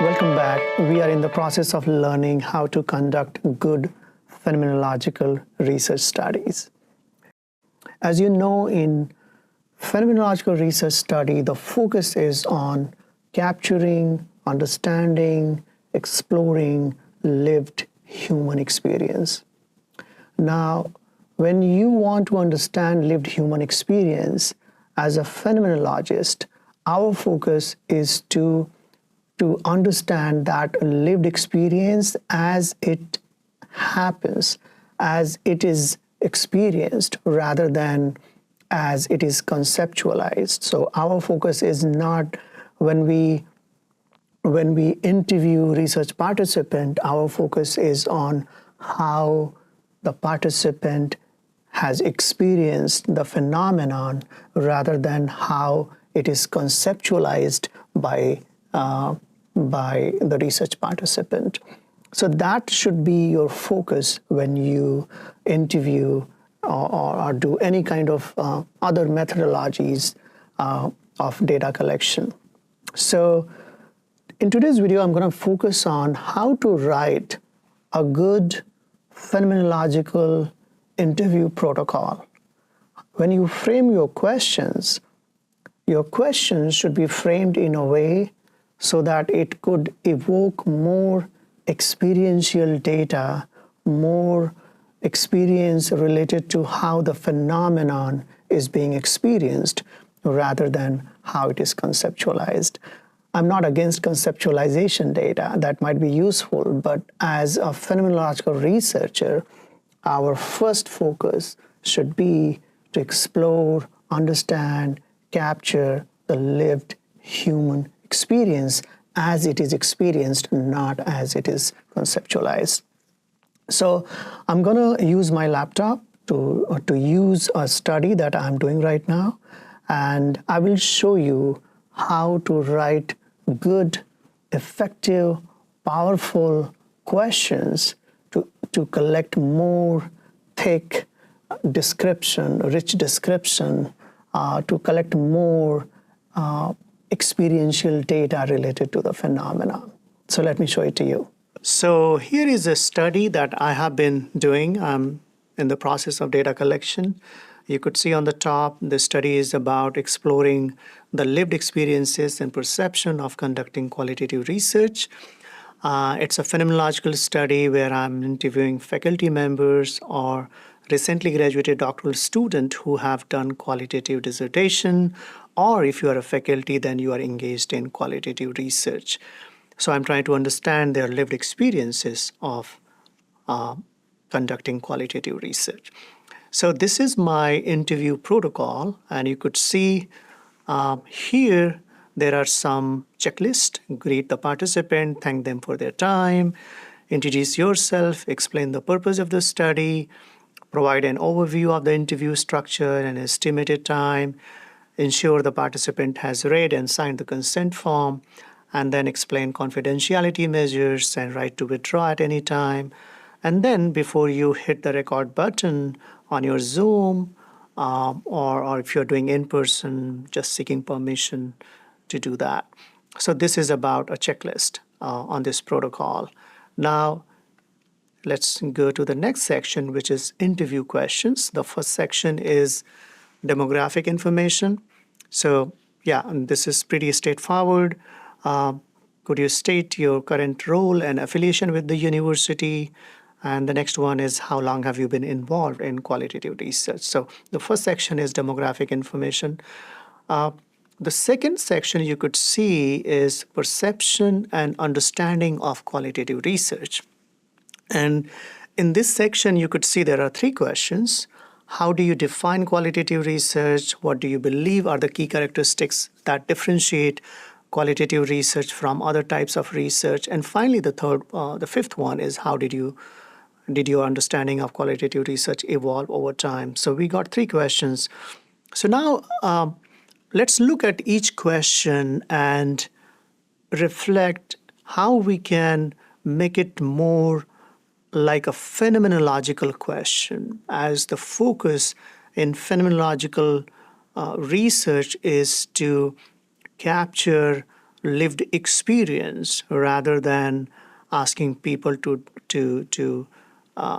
Welcome back. We are in the process of learning how to conduct good phenomenological research studies. As you know, in phenomenological research study, the focus is on capturing, understanding, exploring lived human experience. Now, when you want to understand lived human experience as a phenomenologist, our focus is to understand that lived experience as it happens, as it is experienced, rather than as it is conceptualized. So our focus is not when we interview research participant, our focus is on how the participant has experienced the phenomenon rather than how it is conceptualized by the research participant. So that should be your focus when you interview or do any kind of other methodologies of data collection. So in today's video, I'm going to focus on how to write a good phenomenological interview protocol. When you frame your questions should be framed in a way so that it could evoke more experiential data, more experience related to how the phenomenon is being experienced rather than how it is conceptualized. I'm not against conceptualization data. That might be useful, but as a phenomenological researcher, our first focus should be to explore, understand, capture the lived human experience as it is experienced, not as it is conceptualized. So I'm going to use my laptop to use a study that I'm doing right now, and I will show you how to write good, effective, powerful questions to collect more thick description, rich description, to collect more experiential data related to the phenomenon. So let me show it to you. So here is a study that I have been doing. I'm in the process of data collection. You could see on the top, the study is about exploring the lived experiences and perception of conducting qualitative research. It's a phenomenological study where I'm interviewing faculty members or recently graduated doctoral students who have done qualitative dissertation, or if you are a faculty, then you are engaged in qualitative research. So I'm trying to understand their lived experiences of conducting qualitative research. So this is my interview protocol, and you could see here there are some checklists. Greet the participant, thank them for their time, introduce yourself, explain the purpose of the study, provide an overview of the interview structure and estimated time, ensure the participant has read and signed the consent form, and then explain confidentiality measures and right to withdraw at any time. And then before you hit the record button on your Zoom, or if you're doing in person, just seeking permission to do that. So this is about a checklist on this protocol. Now, let's go to the next section, which is interview questions. The first section is demographic information. So yeah, and this is pretty straightforward. Could you state your current role and affiliation with the university? And the next one is how long have you been involved in qualitative research? So the first section is demographic information. The second section you could see is perception and understanding of qualitative research. And in this section, you could see there are three questions. How do you define qualitative research? What do you believe are the key characteristics that differentiate qualitative research from other types of research? And finally, the fifth one is how did your understanding of qualitative research evolve over time? So we got three questions. So now let's look at each question and reflect how we can make it more like a phenomenological question, as the focus in phenomenological research is to capture lived experience rather than asking people to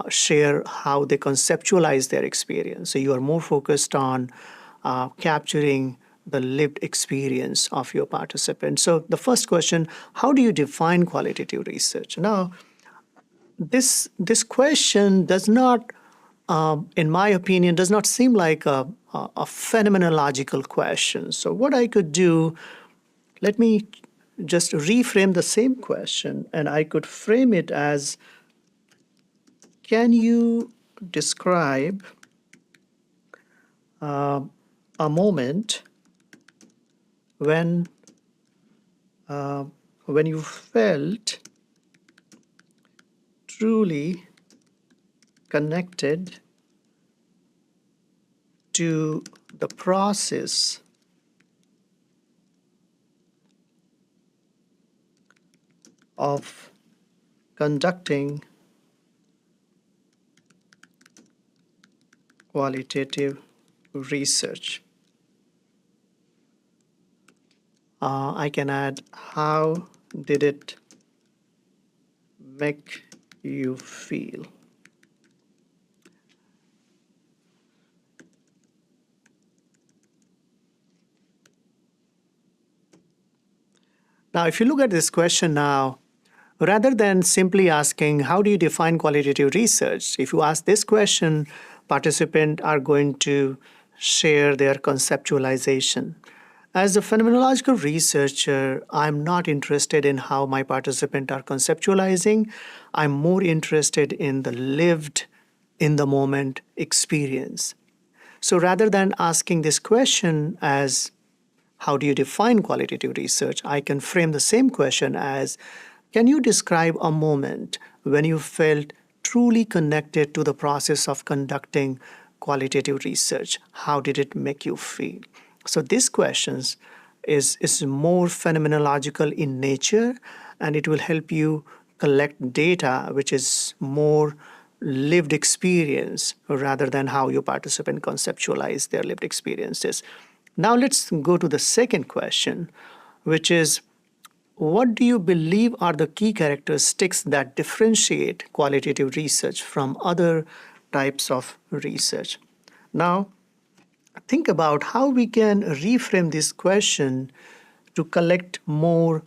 share how they conceptualize their experience. So you are more focused on capturing the lived experience of your participant. So the first question, how do you define qualitative research? Now, this question does not, in my opinion, does not seem like a phenomenological question. So what I could do, let me just reframe the same question, and I could frame it as, can you describe a moment when when you felt truly connected to the process of conducting qualitative research. I can add, how did it make you feel? Now, if you look at this question now, rather than simply asking, how do you define qualitative research? If you ask this question, participants are going to share their conceptualization. As a phenomenological researcher, I'm not interested in how my participants are conceptualizing. I'm more interested in the lived, in the moment experience. So rather than asking this question as, how do you define qualitative research? I can frame the same question as, can you describe a moment when you felt truly connected to the process of conducting qualitative research? How did it make you feel? So this question is more phenomenological in nature, and it will help you collect data which is more lived experience rather than how your participant conceptualize their lived experiences. Now let's go to the second question, which is, what do you believe are the key characteristics that differentiate qualitative research from other types of research? Now, think about how we can reframe this question to collect more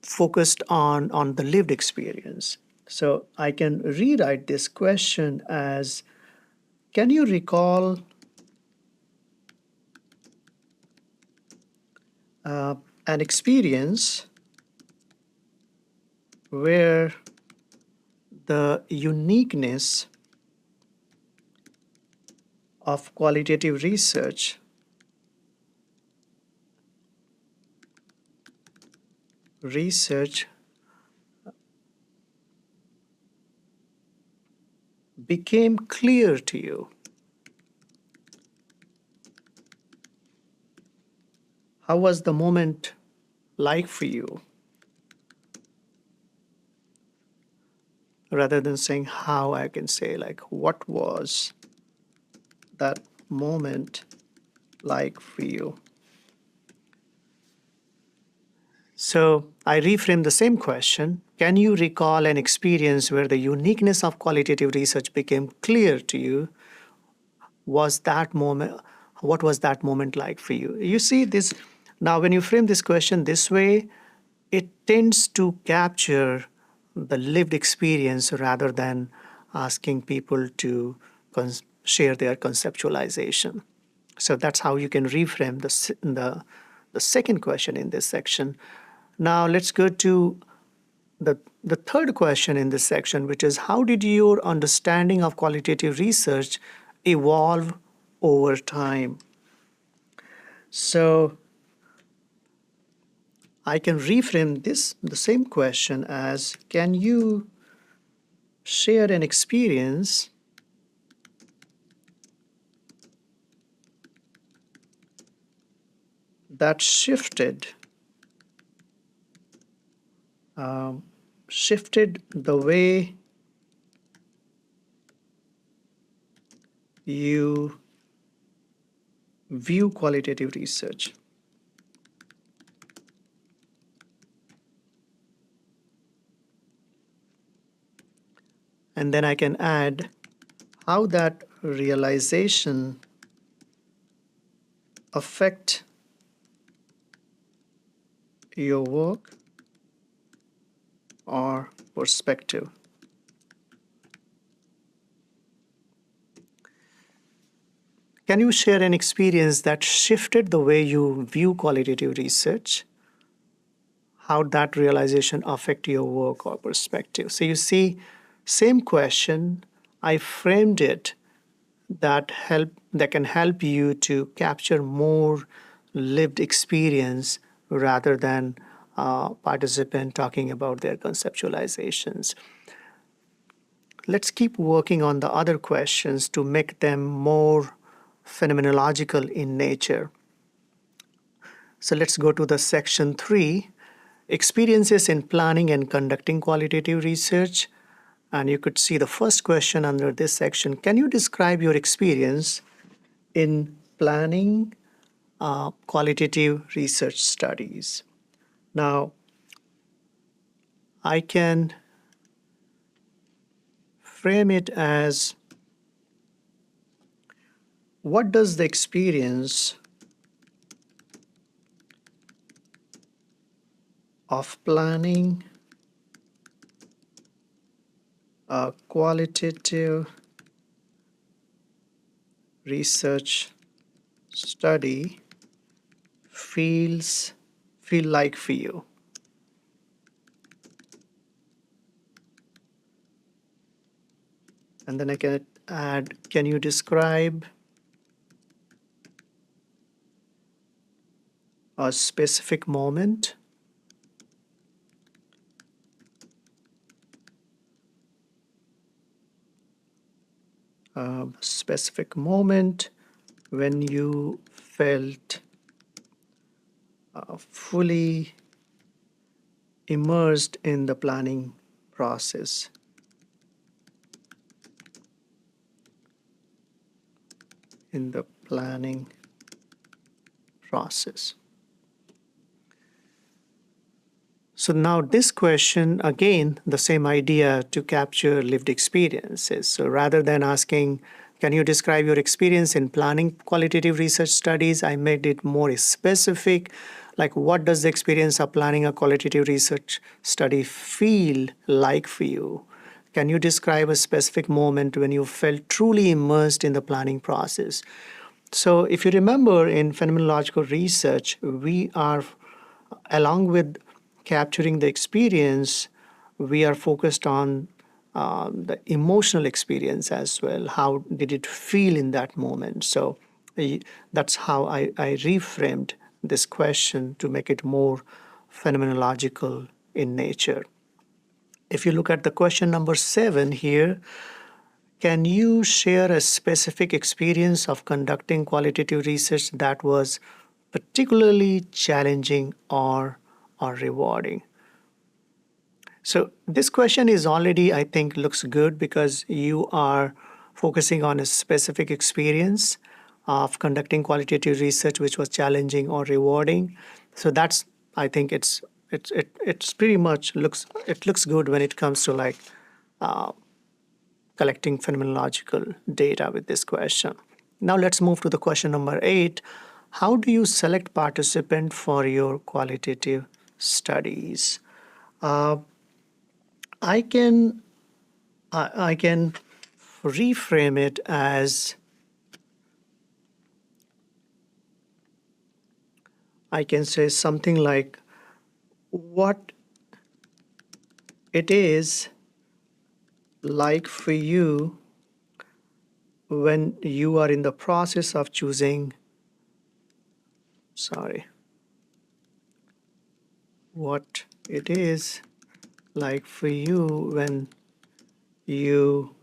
focused on the lived experience. So I can rewrite this question as, can you recall an experience where the uniqueness of qualitative research became clear to you? How was the moment like for you? Rather than saying how, I can say, like, what was that moment like for you? So I reframe the same question. Can you recall an experience where the uniqueness of qualitative research became clear to you? Was that moment, what was that moment like for you? You see this, now when you frame this question this way, it tends to capture the lived experience rather than asking people to share their conceptualization. So that's how you can reframe the second question in this section. Now let's go to the third question in this section, which is, how did your understanding of qualitative research evolve over time? So I can reframe the same question as, can you share an experience that shifted the way you view qualitative research? And then I can add how that realization affect your work or perspective. Can you share an experience that shifted the way you view qualitative research? How that realization affect your work or perspective? So you see, same question, I framed it that can help you to capture more lived experience rather than participant talking about their conceptualizations. Let's keep working on the other questions to make them more phenomenological in nature. So let's go to the section 3, experiences in planning and conducting qualitative research. And you could see the first question under this section. Can you describe your experience in planning qualitative research studies? Now, I can frame it as, what does the experience of planning a qualitative research study feel like for you? And then I can add, can you describe a specific moment when you felt fully immersed in the planning process. In the planning process. So now this question, again, the same idea to capture lived experiences. So rather than asking, can you describe your experience in planning qualitative research studies, I made it more specific, like what does the experience of planning a qualitative research study feel like for you? Can you describe a specific moment when you felt truly immersed in the planning process? So if you remember in phenomenological research, we are, along with capturing the experience, we are focused on the emotional experience as well. How did it feel in that moment? So that's how I reframed this question to make it more phenomenological in nature. If you look at the question number 7 here, can you share a specific experience of conducting qualitative research that was particularly challenging or rewarding? So this question is already, I think, looks good because you are focusing on a specific experience of conducting qualitative research which was challenging or rewarding. So that's, I think it's pretty much looks good when it comes to like collecting phenomenological data with this question. Now let's move to the question number 8. How do you select participant for your qualitative studies? I can reframe it as, I can say something like what it is like for you when you are in the process of choosing, what it is like for you when you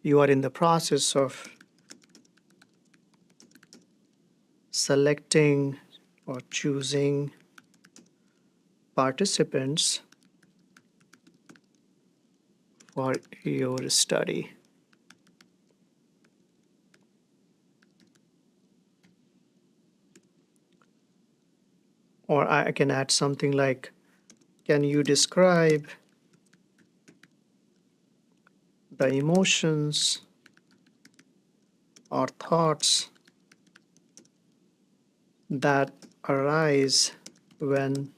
you are in the process of selecting or choosing participants for your study. Or I can add something like, can you describe the emotions or thoughts that arise when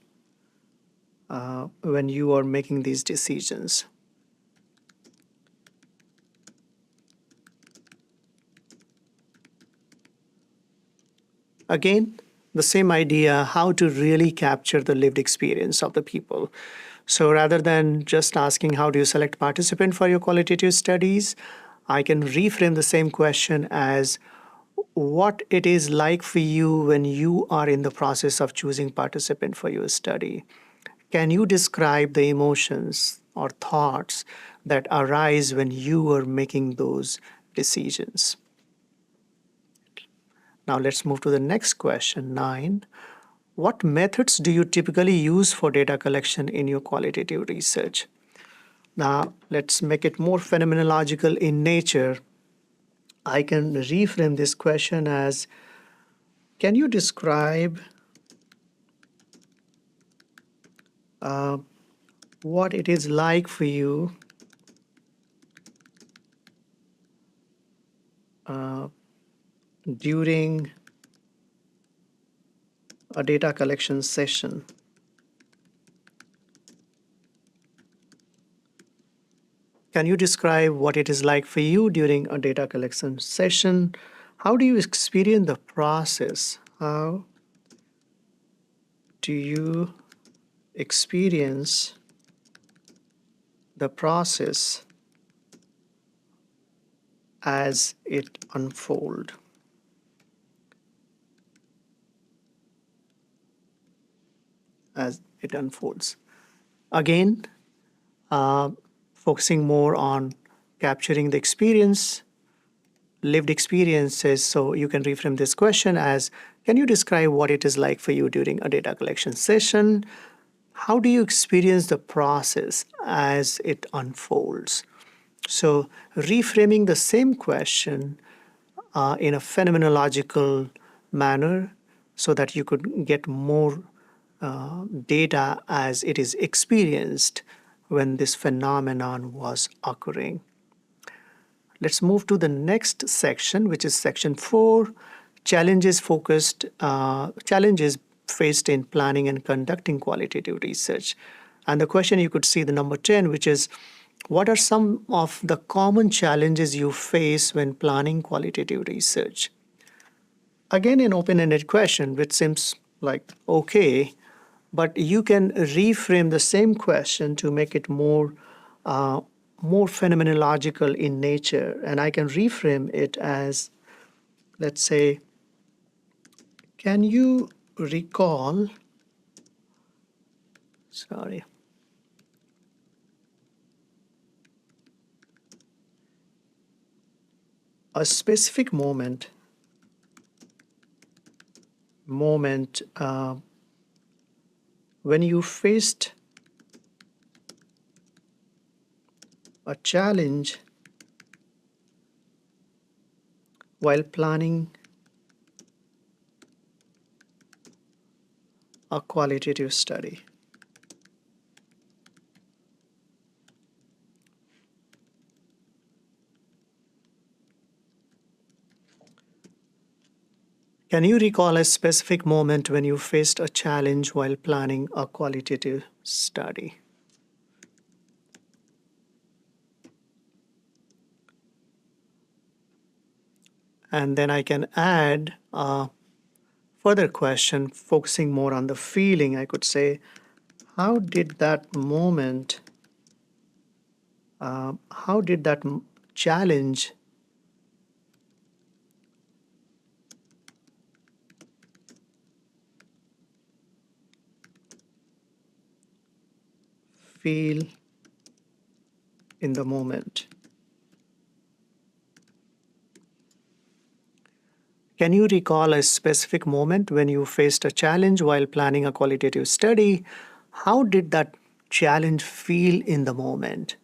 you are making these decisions. Again, the same idea, how to really capture the lived experience of the people. So rather than just asking how do you select participant for your qualitative studies, I can reframe the same question as what it is like for you when you are in the process of choosing participant for your study. Can you describe the emotions or thoughts that arise when you are making those decisions? Now let's move to the next question, 9. What methods do you typically use for data collection in your qualitative research? Now let's make it more phenomenological in nature. I can reframe this question as, can you describe what it is like for you during a data collection session? Can you describe what it is like for you during a data collection session? How do you experience the process? How do you experience the process as it unfolds? As it unfolds. Again, focusing more on capturing the experience, lived experiences. So you can reframe this question as, can you describe what it is like for you during a data collection session? How do you experience the process as it unfolds? So reframing the same question in a phenomenological manner so that you could get more data as it is experienced when this phenomenon was occurring. Let's move to the next section, which is section 4, challenges faced in planning and conducting qualitative research. And the question, you could see the number 10, which is, what are some of the common challenges you face when planning qualitative research? Again, an open-ended question, which seems like okay, but you can reframe the same question to make it more phenomenological in nature. And I can reframe it as, let's say, can you recall, a specific moment when you faced a challenge while planning a qualitative study? Can you recall a specific moment when you faced a challenge while planning a qualitative study? And then I can add a further question focusing more on the feeling. I could say, how did that challenge feel in the moment? Can you recall a specific moment when you faced a challenge while planning a qualitative study? How did that challenge feel in the moment?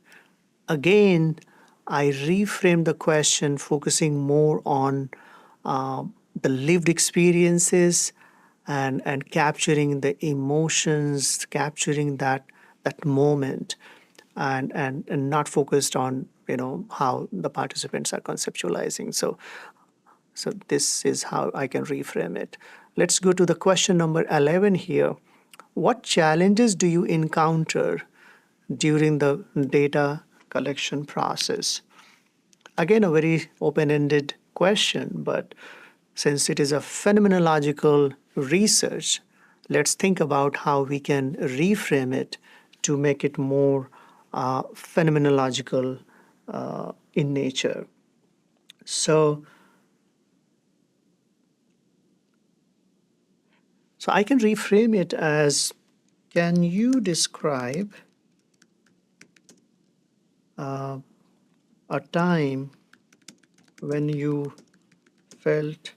Again, I reframe the question focusing more on the lived experiences and capturing the emotions, capturing that moment, and not focused on how the participants are conceptualizing. So this is how I can reframe it. Let's go to the question number 11 here. What challenges do you encounter during the data collection process? Again, a very open-ended question, but since it is a phenomenological research, let's think about how we can reframe it to make it more phenomenological in nature. So I can reframe it as, can you describe a time when you felt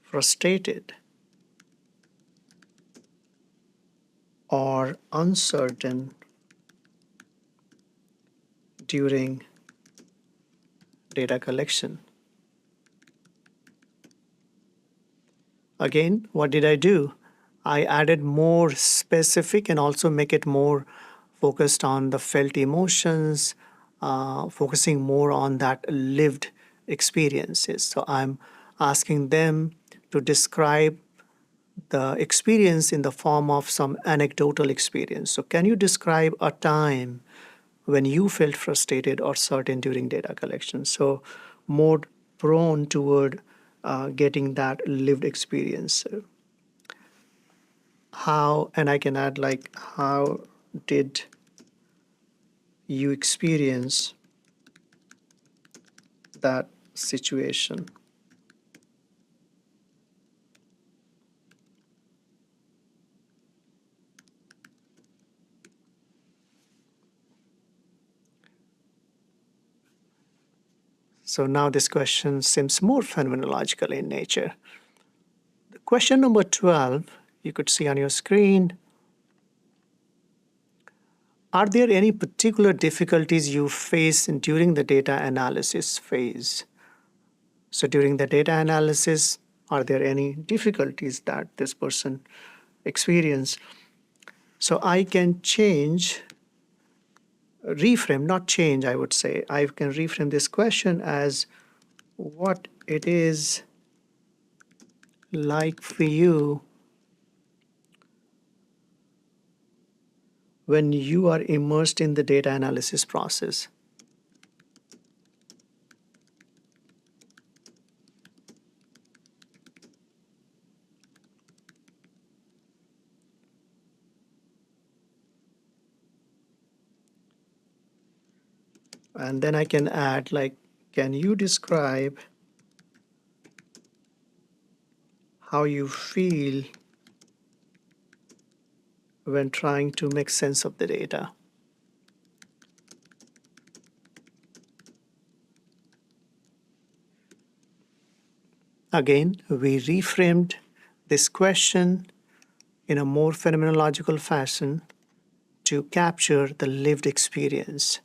frustrated or uncertain during data collection? Again, what did I do? I added more specific and also make it more focused on the felt emotions, focusing more on that lived experiences. So I'm asking them to describe the experience in the form of some anecdotal experience. So can you describe a time when you felt frustrated or certain during data collection? So more prone toward getting that lived experience. How, and I can add like, how did you experience that situation? So now this question seems more phenomenological in nature. Question number 12, you could see on your screen. Are there any particular difficulties you face during the data analysis phase? So during the data analysis, are there any difficulties that this person experienced? So I can reframe, not change, I would say. I can reframe this question as what it is like for you when you are immersed in the data analysis process. And then I can add like, can you describe how you feel when trying to make sense of the data? Again, we reframed this question in a more phenomenological fashion to capture the lived experience,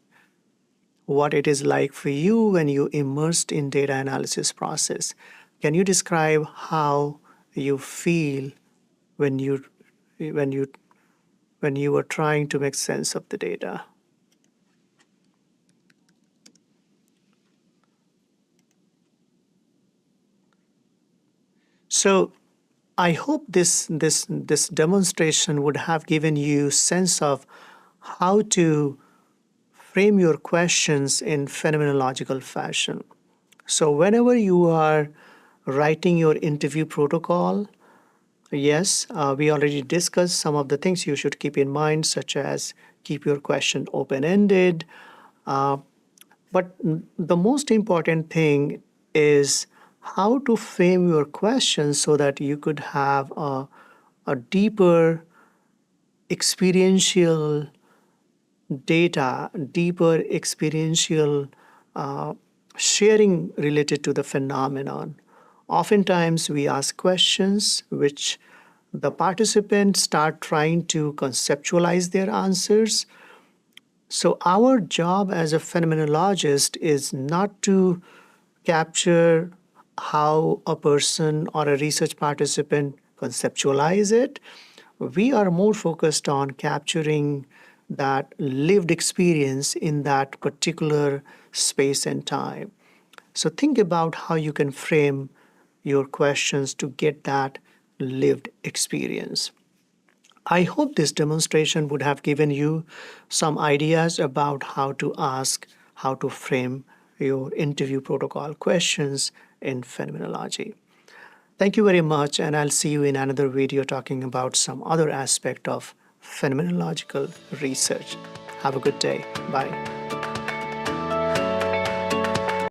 what it is like for you when you immersed in data analysis process. Can you describe how you feel when you were trying to make sense of the data? So I hope this demonstration would have given you sense of how to frame your questions in phenomenological fashion. So whenever you are writing your interview protocol, yes, we already discussed some of the things you should keep in mind, such as keep your question open-ended. But the most important thing is how to frame your questions so that you could have a deeper experiential data, deeper experiential sharing related to the phenomenon. Oftentimes, we ask questions which the participants start trying to conceptualize their answers. So our job as a phenomenologist is not to capture how a person or a research participant conceptualize it. We are more focused on capturing that lived experience in that particular space and time. So think about how you can frame your questions to get that lived experience. I hope this demonstration would have given you some ideas about how to ask, how to frame your interview protocol questions in phenomenology. Thank you very much, and I'll see you in another video talking about some other aspect of phenomenological research. Have a good day. Bye.